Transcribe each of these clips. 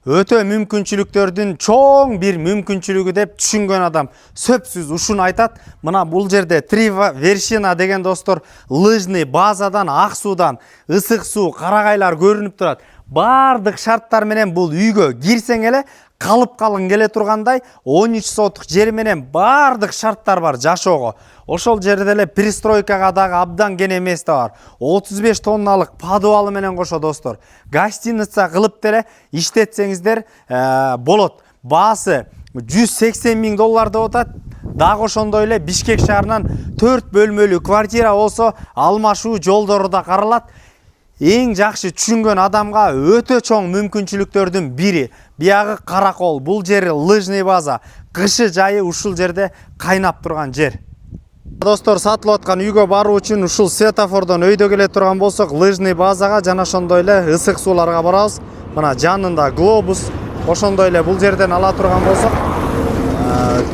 өтө мүмкүнчүлүктөрдүн чоң бир мүмкүнчүлүгү деп түшүнгөн адам сөзсүз ушуну айтат. Мына бул жерде Три вершина деген достор лыжный базадан ак суудан ысык суу, карагайлар көрүнүп турат. Бардык шарттар менен бул үйгө кирсең эле калып калгың келе тургандай 13 сотук жер менен бардык шарттар бар жашоого. Ошол жерде эле пристройкага дагы абдан кең эмес да бар. 35 тонналык подвалы менен кошо достор. Гостиница кылып деле иштетсеңиздер болот. Баасы 180 миң доллар деп атат. Дагы ошондой эле Бишкек шаарынан 4 бөлмөлүү квартира болсо алмашуу жолдору да каралат. Эң жакшы түшүнгөн адамга өтө чоң мүмкүнчүлүктөрдүн бири. Биягы Каракол, бул жери лыжный база. Кышы жайы ушул жерде кайнап турган жер. Достор, сатылып аткан үйгө баруу үчүн ушул светофордон өйдө келе турган болсок, лыжный базага жана ошондой эле ысык сууларга барабыз. Мына жанында глобус, ошондой эле бул жерден ала турган болсок,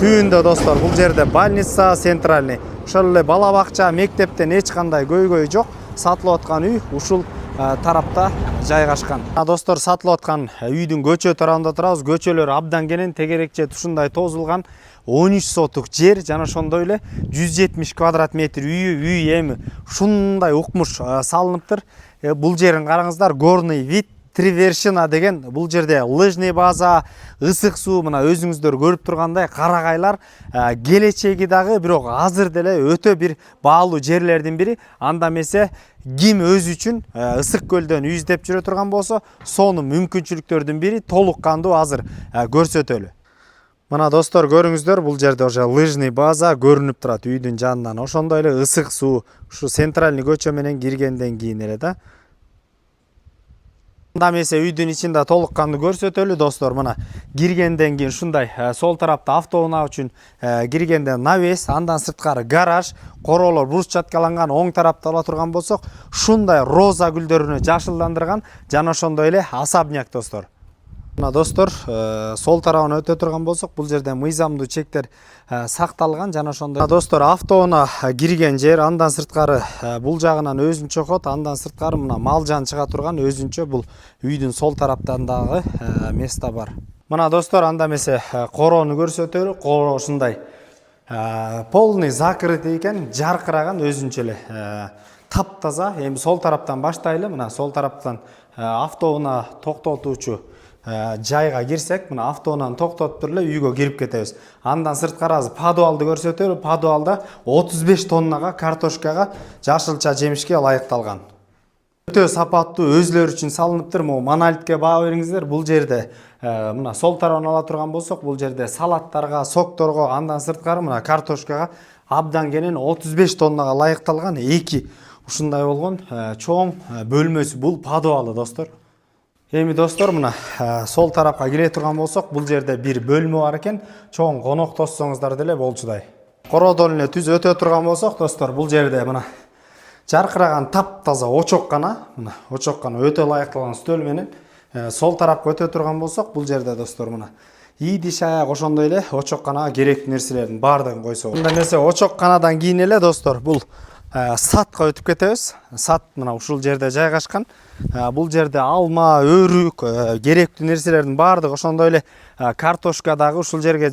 түбүндө достор, бул жерде больница центральный. Ошол эле бала бакча, мектептен эч кандай көйгөй жок. Сатылып аткан үй ушул тарапта жайгашкан. Достор, сатылып аткан үйдүн көчө тарабында турабыз. Көчөлөр абдан кенен, тегерекче ушундай тозулган 13 сотук жер жана ошондой эле 170 квадрат метр үй эми ушундай укмуш салыныптыр. Бул жерин караңыздар, горный вид, Три вершина деген бул жерде лыжный база, ысык суу, мына өзүңүздөр көрүп тургандай карагайлар, келечеги дагы, бирок азыр деле өтө бир баалуу жерлердин бири. Анда эмесе ким өзү үчүн ысык көлдөн үй издеп жүрө турган болсо, сонун мүмкүнчүлүктөрдүн бири толук кандуу азыр көрсөтөлү. Мына достор, көрүңүздөр, бул жерде уже лыжный база көрүнүп турат үйдүн жанынан. Ошондой эле ысык суу ушу центральный көчө менен киргенден кийин эле да. Анда эмесе үйдүн ичинде толук кандуу көрсөтөлү достор. Мына киргенден кийин ушундай сол тарапта автоунаа үчүн киргенде навес, андан сырткары гараж, короолор брусчаткаланган. Оң тарапта ала турган болсок, ушундай роза гүлдөрүнө жашылдандырган жана ошондой эле особняк достор. Мына достор, сол тарабына өтө турган болсок, бул жерде мыйзамдуу чектер сакталган жана ошондой. Достор, автоунаа кирген жер, андан сырткары бул жагынан өзүнчө ход, андан сырткары мына мал жан чыга турган өзүнчө бул үйдүн сол тараптан дагы место бар. Мына достор, анда эмесе короону көрсөтөлү. Короо ушундай полный закрытый экен, жаркыраган өзүнчө эле таптаза. Эми сол тараптан баштайлы. Мына сол тараптан автоунаа токтотуучу жайга кирсек, мына автоунааны токтотуп туруп эле үйгө кирип кетебиз. Андан сырткары азыр подвалды көрсөтөлү. Подвалда 35 тоннага картошкага, жашылча жемишке ылайыкталган. Өтө сапаттуу, өзүлөрү үчүн салыныптыр. Могу монолитке баа бериңиздер. Бул жерде мына сол тарабын ала турган болсок, бул жерде салаттарга, сокторго, андан сырткары мына картошкага абдан кенен 35 тоннага ылайыкталган эки ушундай болгон чоң бөлмөсү. Бул подвалы достор. Эми достор, мына сол тарапка келе турган болсок, бул жерде бир бөлмө бар экен. Чоң конок тоссоңуздар деле болчудай. Короодон эле түз өтө турган болсок, достор, бул жерде мына жаркыраган таптаза очоккана, мына очоккана өтө ылайыкталган стөл менен. Сол тарапка өтө турган болсок, бул жерде достор, мына идиш аяк ошондой эле очокканага керектүү нерселердин баардыгын койсо. Мындай нерсе очокканадан кийин эле достор, бул сатка өтүп кетебиз. Сат мына ушул жерде жайгашкан. Бул жерде алма, өрүк, керектүү нерселердин баардыгы ошондой эле картошка дагы ушул жерге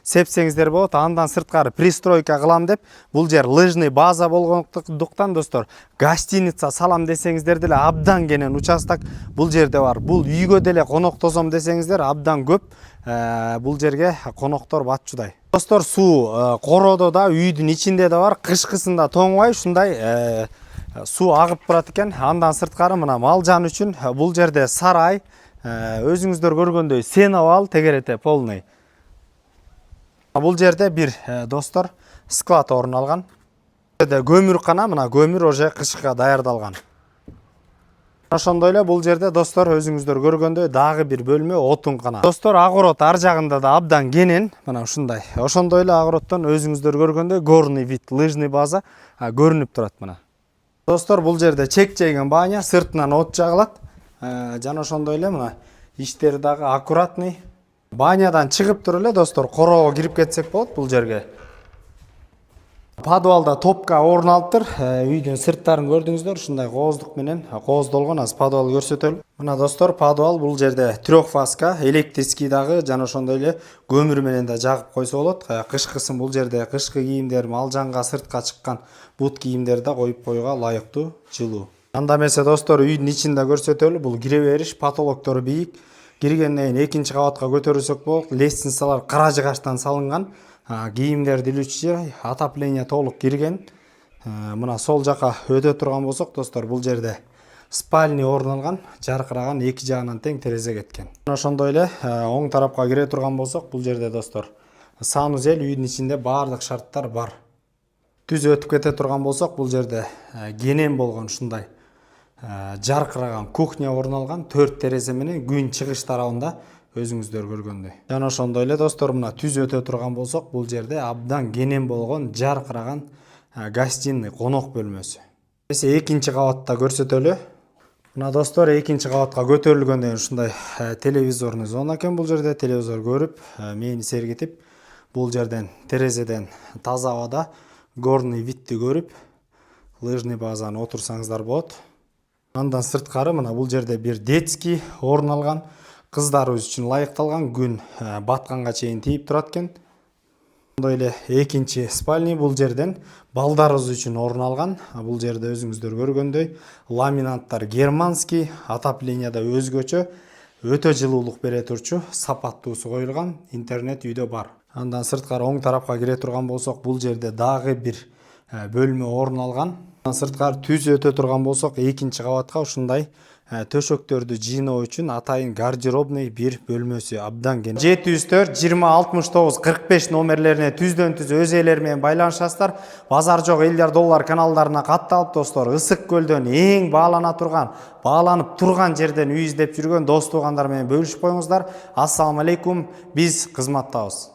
сепсеңиздер болот. Андан сырткары пристройка кылам деп, бул жер лыжный база болгондуктан достор, гостиница салам десеңиздер деле абдан кенен участок бул жерде бар. Бул үйгө деле коноктосом десеңиздер абдан көп. Бул жерге коноктор батчудай. Достор, суу короодо да, үйдүн ичинде да бар. Кышкысында тоңбай ушундай суу агып турат экен. Андан сырткары мына мал жан үчүн бул жерде сарай, өзүңүздөр көргөндөй сеновал тегерете полный. Бул жерде бир достор склад орун алган. Бул жерде көмүркана, мына көмүр уже кышка даярдалган. Ошондой эле бул жерде достор өзүңүздөр көргөндөй дагы бир бөлмө отункана. Достор, огород ар жагында да абдан кенен, мына ушундай. Ошондой эле огороддон өзүңүздөр көргөндөй горный вид, лыжный база көрүнүп турат мына. Достор, бул жерде чек-чейген баня, сыртынан от жагылат. Жана ошондой эле мына иштери дагы аккуратный. Банядан чыгып туруп эле достор короого кирип кетсек болот бул жерге. Подвалда топка орун алыптыр. Үйдүн сырттарын көрдүңүздөр. Ушундай кооздук менен кооздолгон. Азыр подвал көрсөтөлү. Мына достор, подвал бул жерде трехфазка, электрический дагы жана ошондой эле көмүр менен да жагып койсо болот. Кышкысын бул жерде кышкы кийимдер, малжанга, сыртка чыккан бут кийимдерди да коюп коюуга ылайыктуу, жылуу. Анда эмесе достор, үйдүн ичин да көрсөтөлү. Бул кире бериш, потолоктору бийик. Киргенден кийин экинчи кабатка көтөрүлсөк болот. Лестницалар кара жыгачтан салынган. Кийимдерди илүүчү жер, отопление толук кирген. Мына сол жака өтө турган болсок достор, бул жерде спальня орун алган, жаркыраган, эки жагынан тең терезе кеткен. Ошондой эле оң тарапка кире турган болсок, бул жерде достор санузел, үйдүн ичинде баардык шарттар бар. Түз өтүп кете турган болсок, бул жерде кенен болгон ушундай жаркыраган кухня орун алган, 4 терезе менен күн чыгыш тарабында өзүңүздөр көргөндөй. Жана ошондой эле достор, мына түз өтө турган болсок, бул жерде абдан кенен болгон жаркыраган гостиный, конок бөлмөсү. Эсе экинчи кабатта көрсөтөлү. Мына достор, экинчи кабатка көтөрүлгөндөн кийин ушундай телевизорный зона экен. Бул жерде телевизор көрүп, мени сергитип, бул жерден терезеден таза абада горный видти көрүп, лыжный базаны отурсаңыздар болот. Андан сырткары мына бул жерде бир детский орун алган. Кыздарыбыз үчүн ылайыкталган, күн батканга чейин тийип турат экен. Ошондой эле экинчи спальня бул жерден балдарыбыз үчүн орун алган. Бул жерде өзүңүздөр көргөндөй ламинаттар германский, отопление да өзгөчө, өтө жылуулук бере турчу, сапаттуусу коюлган, интернет үйдө бар. Андан сырткары оң тарапка кире турган болсок, бул жерде дагы бир бөлмө орун алган. Сырткары түз өтө турган болсок, экинчи кабатка ушундай төшөктөрдү жыйноо үчүн атайын гардеробный бир бөлмөсү абдан кең. 704 20 69 45 номерлерине түздөн түз өз ээлери менен байланышасыздар. Базар жок элдер доллар каналдарына катталып достор, Ысык көлдөн эң бааланып турган жерден үй издеп жүргөн дос туугандар менен бөлүшүп коюңуздар. Ассаламу алейкум, биз кызматтабыз.